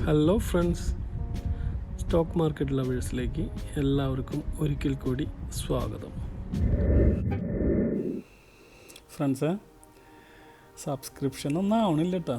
Hello friends, stock market ലവേഴ്സിലേക്ക് എല്ലാവർക്കും ഒരിക്കൽ കൂടി സ്വാഗതം. ഫ്രണ്ട്സ്, സബ്സ്ക്രിപ്ഷനൊന്നും ആവണില്ല കേട്ടോ.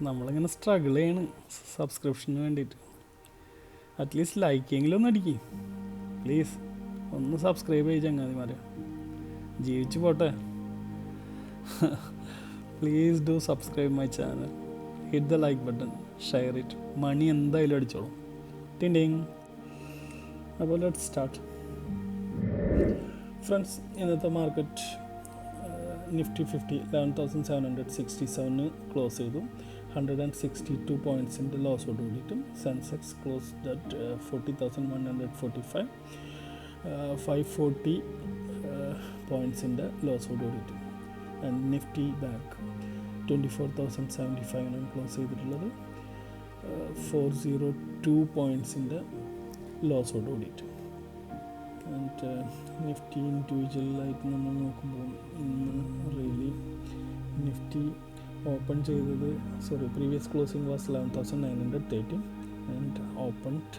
നമ്മളിങ്ങനെ സ്ട്രഗിൾ ചെയ്യണം സബ്സ്ക്രിപ്ഷന് വേണ്ടിയിട്ട്. അറ്റ്ലീസ്റ്റ് ലൈക്കെങ്കിലും ഒന്ന് അടിക്കും പ്ലീസ്. ഒന്ന് സബ്സ്ക്രൈബ് ചെയ്ത് ചങ്ങാതിമാരെ, ജീവിച്ചു പോട്ടെ. Please do subscribe my channel, hit the like button, share it. മണി എന്തായാലും അടിച്ചോളും. ടിൻഡിങ്. അപ്പോൾ ലെറ്റ്സ് സ്റ്റാർട്ട്. ഫ്രണ്ട്സ്, ഇന്നത്തെ മാർക്കറ്റ് നിഫ്റ്റി 50 11,767 ക്ലോസ് ചെയ്തു. 162 പോയിൻറ്റ്സിൻ്റെ ലോസോട് കൂടിയിട്ടും. സെൻസെക്സ് ക്ലോസ് അറ്റ് 40,145, 540 പോയിൻറ്റ്സിൻ്റെ ലോസോട് കൂടിയിട്ടും. ആൻഡ് നിഫ്റ്റി ബാക്ക് 24,075 ക്ലോസ് ചെയ്തിട്ടുള്ളത്. 402 പോയിൻറ്റ്സിൻ്റെ ലോസോട് കൂടിയിട്ട്. ആൻഡ് നിഫ്റ്റി ഇൻഡിവിജ്വലായിട്ട് നമ്മൾ നോക്കുമ്പോൾ ഇന്ന് റിയലി നിഫ്റ്റി ഓപ്പൺ ചെയ്തത് previous closing was 11,930 and opened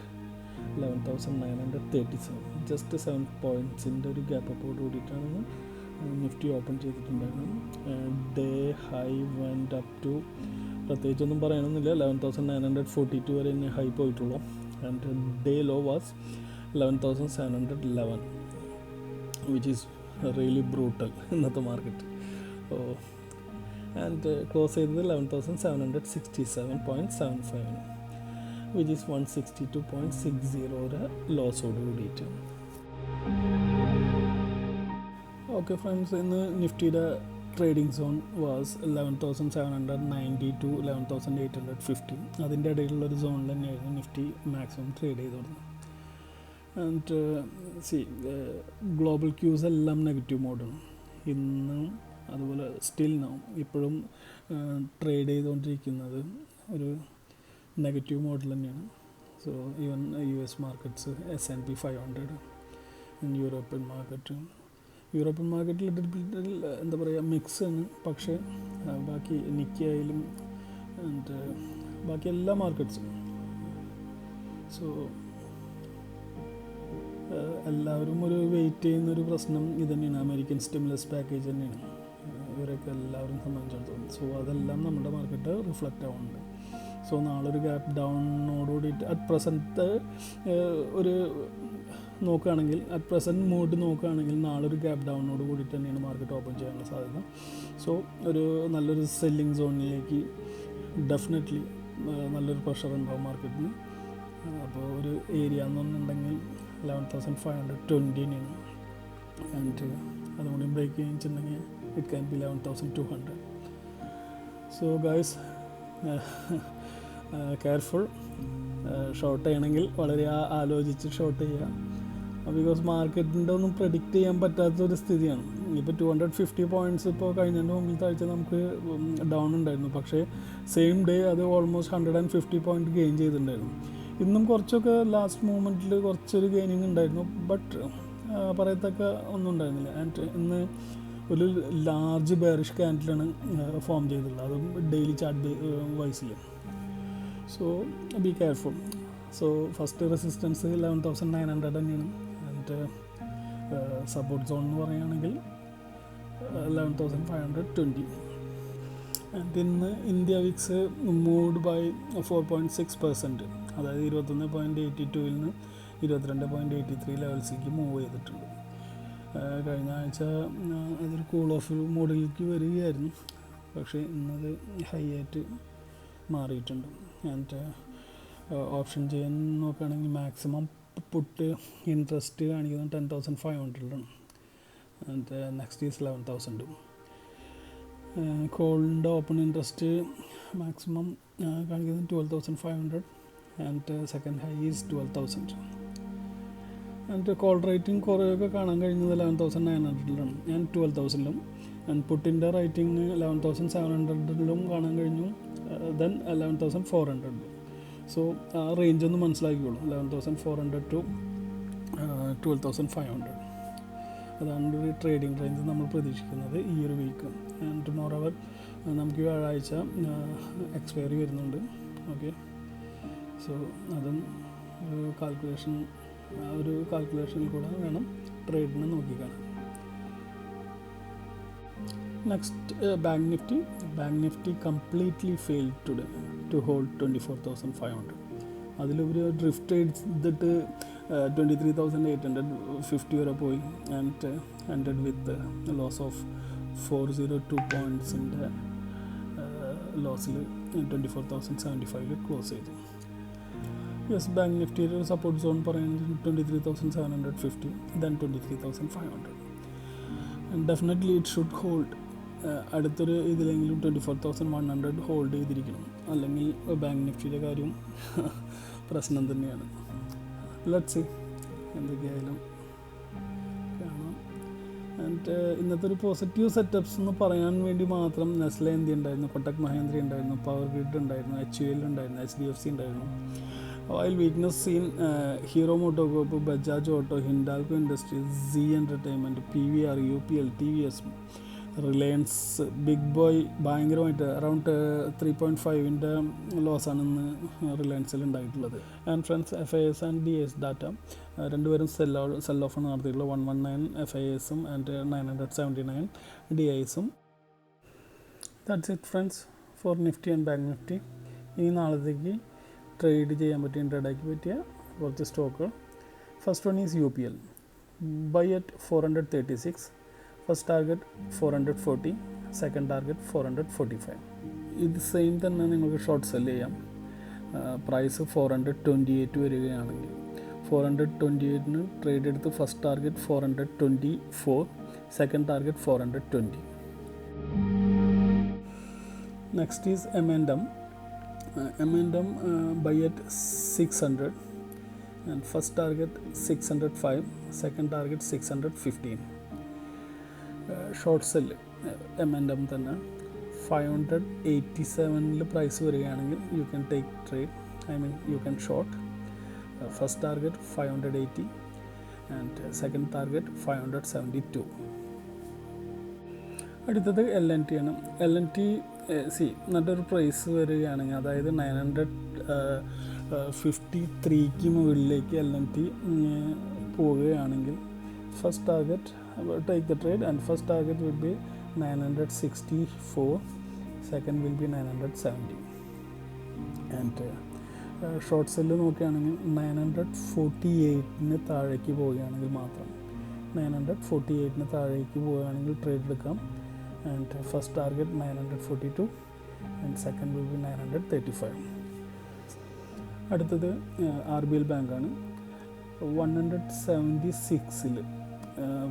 11,937. Just 7 പോയിൻറ്റ്സിൻ്റെ ഒരു ഗ്യാപ്പ് അപ്പോട് കൂടിയിട്ടാണ് നിഫ്റ്റി ഓപ്പൺ ചെയ്തിട്ടുണ്ടായിരുന്നു. Day high went up to, പ്രത്യേകിച്ചൊന്നും പറയണമെന്നില്ല, 11,942 വരെ തന്നെ ഹൈ പോയിട്ടുള്ളൂ. And day low was 11,711, which is really brutal ഇന്നത്തെ മാർക്കറ്റ്. ആൻഡ് ക്ലോസ് ചെയ്തത് 11,767.75, വിച്ച് ഈസ് 162.60 ലോസോട് കൂടിയിട്ട്. ഓക്കെ ഫ്രണ്ട്സ്, ഇന്ന് നിഫ്റ്റിയുടെ ട്രേഡിംഗ് സോൺ വാസ് 11,790 to 11,850. അതിൻ്റെ ഇടയിലുള്ളൊരു സോണിൽ തന്നെയായിരുന്നു നിഫ്റ്റി മാക്സിമം ട്രേഡ് ചെയ്ത് തുടങ്ങുന്നത്. ആൻഡ് ഗ്ലോബൽ ക്യൂസ് എല്ലാം നെഗറ്റീവ് മോഡാണ് ഇന്ന്. അതുപോലെ സ്റ്റിൽ നൗ ഇപ്പോഴും ട്രേഡ് ചെയ്തുകൊണ്ടിരിക്കുന്നത് ഒരു നെഗറ്റീവ് മോഡൽ തന്നെയാണ്. So even US markets, S&P 500, European മാർക്കറ്റിൽ എന്താ പറയുക, മിക്സ് ആണ്. പക്ഷേ ബാക്കി നിക്കി ആയാലും ആൻഡ് ബാക്കി എല്ലാ മാർക്കറ്റ്സും എല്ലാവരും ഒരു വെയിറ്റ് ചെയ്യുന്നൊരു പ്രശ്നം ഇത് തന്നെയാണ്. അമേരിക്കൻ സ്റ്റിമുലസ് പാക്കേജ് തന്നെയാണ് ഇവരൊക്കെ എല്ലാവരും സംബന്ധിച്ചിടത്തോളം. അതെല്ലാം നമ്മുടെ മാർക്കറ്റ് റിഫ്ലക്റ്റ് ആവുന്നുണ്ട്. നാളൊരു ഗ്യാപ്പ് ഡൗണോടുകൂടിയിട്ട് at present at present mood നോക്കുകയാണെങ്കിൽ നാളൊരു ഗ്യാപ്പ് ഡൗണോട് കൂടിയിട്ട് തന്നെയാണ് മാർക്കറ്റ് ഓപ്പൺ ചെയ്യാനുള്ള സാധ്യത. ഒരു നല്ലൊരു സെല്ലിംഗ് സോണിലേക്ക് ഡെഫിനറ്റ്ലി നല്ലൊരു പ്രഷർ ഉണ്ടാവും മാർക്കറ്റിന്. അപ്പോൾ ഒരു ഏരിയ എന്ന് പറഞ്ഞിട്ടുണ്ടെങ്കിൽ 11,520 ആൻഡ് അതുകൂടി ബ്രേക്ക് ചെയ്തിട്ടുണ്ടെങ്കിൽ it can be 11,200. Guys, careful. Short ചെയ്യണമെങ്കിൽ വളരെ ആലോചിച്ച് ഷോർട്ട് ചെയ്യുക. ബിക്കോസ് മാർക്കറ്റിൻ്റെ ഒന്നും പ്രെഡിക്റ്റ് ചെയ്യാൻ പറ്റാത്തൊരു സ്ഥിതിയാണ്. ഇപ്പോൾ 250 പോയിൻറ്റ്സ് ഇപ്പോൾ കഴിഞ്ഞതിൻ്റെ മുമ്പിലത്തെ ആഴ്ച നമുക്ക് ഡൗൺ ഉണ്ടായിരുന്നു. പക്ഷേ സെയിം ഡേ അത് ഓൾമോസ്റ്റ് 150 പോയിൻറ്റ് ഗെയിൻ ചെയ്തിട്ടുണ്ടായിരുന്നു. ഇന്നും കുറച്ചൊക്കെ ലാസ്റ്റ് മൂമെൻറ്റിൽ കുറച്ചൊരു ഗെയിനിങ് ഉണ്ടായിരുന്നു. ബട്ട് പറയത്തക്ക ഒന്നും ഉണ്ടായിരുന്നില്ല. ആൻഡ് ഇന്ന് ഒരു ലാർജ് ബെയറിഷ് ക്യാൻഡിലാണ് ഫോം ചെയ്തിട്ടുള്ളത്, അതും ഡെയിലി ചാർട്ട് വൈസിൽ. Be careful. ഫസ്റ്റ് റെസിസ്റ്റൻസ് 11,900 തന്നെയാണ്. ആൻഡ് സപ്പോർട്ട് സോൺ എന്ന് പറയുകയാണെങ്കിൽ 11,520. ആൻഡ് ഇന്ന് ഇന്ത്യ വിക്സ് മൂവ്ഡ് ബൈ 4.6%, അതായത് 21.82 നിന്ന് 22.83 ലെവൽസിലേക്ക് മൂവ് ചെയ്തിട്ടുണ്ട്. കഴിഞ്ഞ ആഴ്ച അതൊരു കൂൾ ഓഫ് മോഡിലേക്ക് വരികയായിരുന്നു, പക്ഷേ ഇന്നത് ഹൈ ആയിട്ട് മാറിയിട്ടുണ്ട്. ആൻഡ് ഓപ്ഷൻ ചെയ്യാൻ നോക്കുകയാണെങ്കിൽ മാക്സിമം പുട്ട് ഇൻട്രസ്റ്റ് കാണിക്കുന്നത് 10,500 ആൻഡ് നെക്സ്റ്റ് ഈസ് 11,000. കോളിൻ്റെ ഓപ്പൺ ഇൻട്രസ്റ്റ് മാക്സിമം കാണിക്കുന്നത് 12,500 and second high is 12,000. And call rating കുറേയൊക്കെ കാണാൻ കഴിഞ്ഞത് 11,900 ആൻഡ് 12,000. ആൻഡ് പുട്ടിൻ്റെ റേറ്റിംഗ് 11,700 കാണാൻ കഴിഞ്ഞു, ദെൻ 11,400. ആ റേഞ്ച് ഒന്ന് മനസ്സിലാക്കിക്കോളൂ, 11,400 to 12,500. അതാണ് ഒരു ട്രേഡിംഗ് റേഞ്ച് നമ്മൾ പ്രതീക്ഷിക്കുന്നത് ഈ ഒരു വീക്ക്. ആൻഡ് മോറോവർ നമുക്ക് വ്യാഴാഴ്ച എക്സ്പയറി വരുന്നുണ്ട്. ഓക്കെ, സോ അതും ഒരു കാൽക്കുലേഷനിൽ കൂടെ വേണം ട്രേഡിനെ നോക്കിക്കാണാൻ. Next bank Nifty. Bank Nifty completely failed today to hold 24,500. അതിലുപരി ഡ്രിഫ്റ്റ് ചെയ്തിട്ട് 23,850 വരെ പോയി and ended with loss of 402 പോയിൻറ്റ്സിൻ്റെ ലോസിൽ 24,075 ക്ലോസ് ചെയ്തു. യെസ്, ബാങ്ക് നിഫ്റ്റിയുടെ ഒരു സപ്പോർട്ട് സോൺ പറയുന്നത് 23,750, then 23,500. And definitely it should hold. അടുത്തൊരു ഇതിലെങ്കിലും 24,100 ഹോൾഡ് ചെയ്തിരിക്കണം, അല്ലെങ്കിൽ ബാങ്ക് നിഫ്റ്റിയുടെ കാര്യം പ്രശ്നം തന്നെയാണ്. ലെറ്റ്സ് സീ എന്തൊക്കെയായാലും കാണാം. ആൻഡ് ഇന്നത്തെ ഒരു പോസിറ്റീവ് സെറ്റപ്സ് എന്ന് പറയാൻ വേണ്ടി മാത്രം നെസ്ലെ ഇന്ത്യ ഉണ്ടായിരുന്നു, കൊട്ടക് മഹേന്ദ്ര ഉണ്ടായിരുന്നു, പവർ ഗ്രിഡ് ഉണ്ടായിരുന്നു, HUL ഉണ്ടായിരുന്നു, HDFC ഉണ്ടായിരുന്നു. While weakness seen Hero MotoCorp, Bajaj Auto, Hindalco Industries, Z Entertainment, PVR, UPL, TVS, Reliance, big boy ഭയങ്കരമായിട്ട് അറൗണ്ട് 3.5-ൻ്റെ ലോസാണ് ഇന്ന് റിലയൻസിൽ ഉണ്ടായിട്ടുള്ളത്. And friends, FIS and DIS data രണ്ടുപേരും സെൽ ഓഫാണ് നടത്തിയിട്ടുള്ളത്. 119 FISും ആൻഡ് 979 DISും. That's it friends for Nifty and bank Nifty. ഇനി നാളത്തേക്ക് ട്രേഡ് ചെയ്യാൻ പറ്റിയ ഇൻട്രാഡേക്ക് പറ്റിയ കുറച്ച് സ്റ്റോക്കുകൾ. First one is UPL. Buy at 436. First target 440, second target 445. ഇത് സെയിം തന്നെ നിങ്ങൾക്ക് ഷോർട്ട് സെല് ചെയ്യാം. പ്രൈസ് 428 വരികയാണെങ്കിൽ 428-ന് ട്രേഡ് എടുത്ത് first target 424, second target 420. Next is M&M. M&M buy at 600 and first target 605, second target 615. Short cell M&M തന്നെ 587-ൽ price വരികയാണെങ്കിൽ you can take trade, you can short. First target 580 and second target 572. അടുത്തത് LNT ആണ്. LNT നല്ലൊരു price വരികയാണെങ്കിൽ, അതായത് 953-ക്ക് മുകളിലേക്ക് LNT പോവുകയാണെങ്കിൽ first target take the trade and first target will be 964, second will be 970. and short cell നോക്കുകയാണെങ്കിൽ 948-ന് താഴേക്ക് പോവുകയാണെങ്കിൽ മാത്രം 948-ന് താഴേക്ക് പോവുകയാണെങ്കിൽ ട്രേഡ് എടുക്കാം. And first target 942 and second will be 935. അടുത്തത് RBL ബാങ്കാണ്. 176-ൽ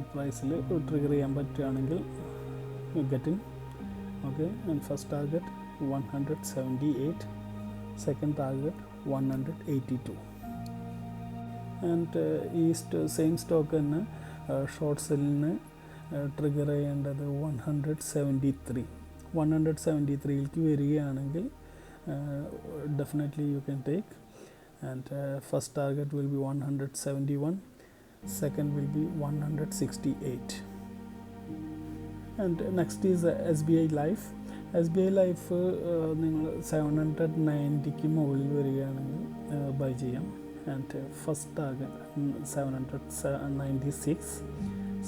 പ്രൈസിൽ ട്രിഗർ ചെയ്യാൻ പറ്റുകയാണെങ്കിൽ get in. Okay, and first target 178, second target 182. And ഈ സെയിം സ്റ്റോക്ക് തന്നെ ഷോർട്ട് സെല്ലിന് ട്രിഗർ ചെയ്യേണ്ടത് 173-ലേക്ക് വരികയാണെങ്കിൽ definitely you can take. And first target will be 171, second will be 168. and next is SBI Life. SBI Life നിങ്ങൾ 790-ക്ക് മുകളിൽ വരികയാണെങ്കിൽ by ചെയ്യാം. And first target 796,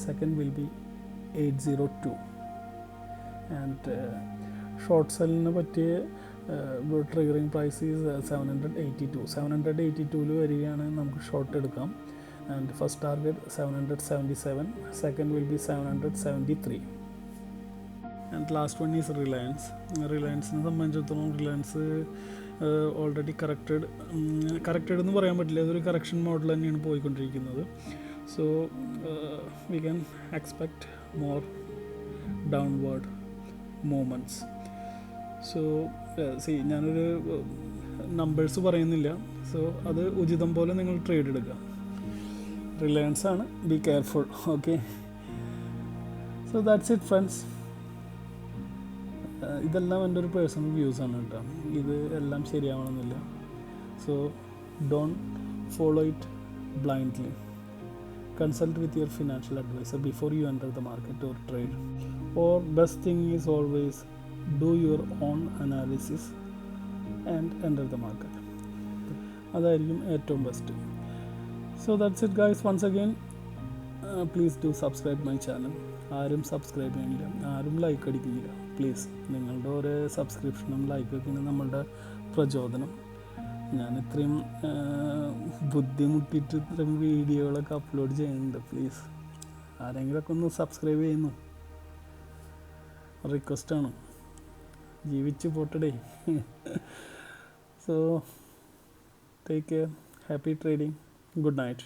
second will be 802. And short സെല്ലിന് പറ്റിയ ട്രിഗറിങ് പ്രൈസ് ഈസ് 782. 782-ൽ വരികയാണെങ്കിൽ നമുക്ക് short എടുക്കാം. and first target 777, second will be 773. and last one is Reliance. റിലയൻസിനെ സംബന്ധിച്ചിടത്തോളം റിലയൻസ് ഓൾറെഡി കറക്റ്റഡ് എന്ന് പറയാൻ പറ്റില്ല, അതൊരു കറക്ഷൻ മോഡൽ തന്നെയാണ് പോയിക്കൊണ്ടിരിക്കുന്നത്. So we can expect more downward movements. So ഞാനൊരു നമ്പേഴ്സ് പറയുന്നില്ല, സോ അത് ഉചിതം പോലെ നിങ്ങൾ ട്രേഡ് എടുക്കുക. റിലയൻസ് ആണ്, be careful. Okay, so that's it friends. ഇതെല്ലാം എൻ്റെ ഒരു പേഴ്സണൽ വ്യൂസ് ആണ് കേട്ടോ, ഇത് എല്ലാം ശരിയാവണമെന്നില്ല. So don't follow it blindly. Consult with your financial adviser before you enter the market or trade. Or best thing is always do your own analysis and enter the market. അതായിരിക്കും ഏറ്റവും best. So that's it guys. Once again please do subscribe my channel. ആരും subscribe ചെയ്യുന്നില്ല, ആരും like അടിക്കുന്നില്ല. Please നിങ്ങളുടെ ഓരോ സബ്സ്ക്രിപ്ഷനും ലൈക്കൊക്കെയാണ് നമ്മളുടെ പ്രചോദനം. ഞാൻ ഇത്രയും ബുദ്ധിമുട്ടിയിട്ട് ഇത്രയും വീഡിയോകളൊക്കെ അപ്ലോഡ് ചെയ്യുന്നുണ്ട്. പ്ലീസ് ആരെങ്കിലുമൊക്കെ ഒന്ന് സബ്സ്ക്രൈബ് ചെയ്യുന്നു, റിക്വസ്റ്റാണ്. ജീവിച്ച് പോട്ടടേ. So take care, happy trading, good night.